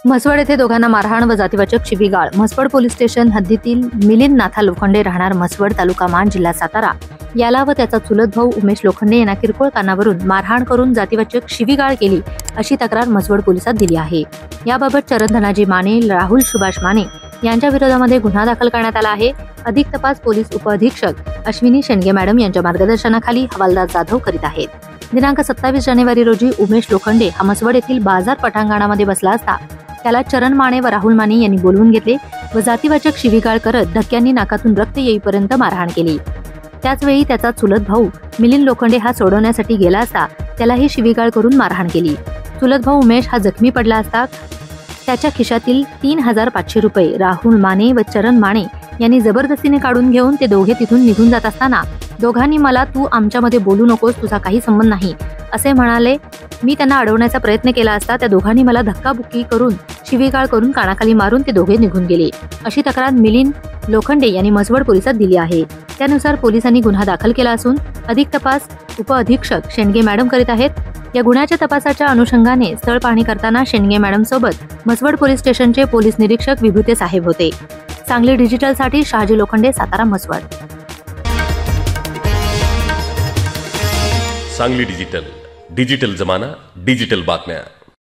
म्हसवड येथे दोघांना मारहाण व जातीवाचक शिवीगाळ. म्हसवड पोलीस स्टेशन हद्दीतील मिलिंद नाथा लोखंडे राहणार म्हसवड, तालुका मान, जिल्हा सातारा याला व त्याचा चुलत भाऊ उमेश लोखंडे यांना किरकोळ कारणावरून मारहाण करून जातीवाचक शिवीगाळ केली अशी तक्रार म्हसवड पोलिसात दिली आहे. याबाबत चरण धनाजी माने, राहुल सुभाष माने यांच्या विरोधामध्ये गुन्हा दाखल करण्यात आला आहे. अधिक तपास पोलीस उपअधीक्षक अश्विनी शेंडगे मॅडम यांच्या मार्गदर्शनाखाली हवालदार जाधव करीत आहेत. दिनांक 27 जानेवारी रोजी उमेश लोखंडे हा म्हसवड येथील बाजार पटांगणामध्ये बसला असता त्याला चरण माने व राहुल माने यांनी बोलवून घेतले व जातीवाचक शिवीगाळ करत धक्क्यांनी नाकातून रक्त येईपर्यंत मारहाण केली. त्याचवेळी त्याचा चुलत भाऊ मिलिंद लोखंडे हा सोडवण्यासाठी गेला असता त्यालाही शिवीगाळ करून मारहाण केली. चुलत भाऊ उमेश हा जखमी पडला असता त्याच्या खिशातील 3,500 रुपये राहुल माने व चरण माने यांनी जबरदस्तीने काढून घेऊन ते दोघे तिथून निघून जात असताना दोघांनी मला तू आमच्यामध्ये बोलू नकोस, तुझा काही संबंध नाही असे म्हणाले. मी त्यांना अडवण्याचा प्रयत्न केला असता त्या दोघांनी मला धक्काबुक्की करून शिवीगाळ करून कानाखाली मारून ते दोघे निघून गेले अशी तक्रार मिलिंद लोखंडे यांनी म्हसवड पोलिसात दिली आहे. त्यानुसार पोलिसांनी गुन्हा दाखल केला असून अधिक तपास उपअधीक्षक शेंडगे मॅडम करीत आहेत. या गुन्ह्याच्या तपासाच्या अनुषंगाने स्थळ पाहणी करताना शेंडगे मॅडम सोबत म्हसवड पोलीस स्टेशनचे पोलीस निरीक्षक विभूते साहेब होते. सांगली डिजिटलसाठी शहाजी लोखंडे, सातारा, म्हसवड. सांगली डिजिटल, डिजिटल जमाना, डिजिटल बातम्या.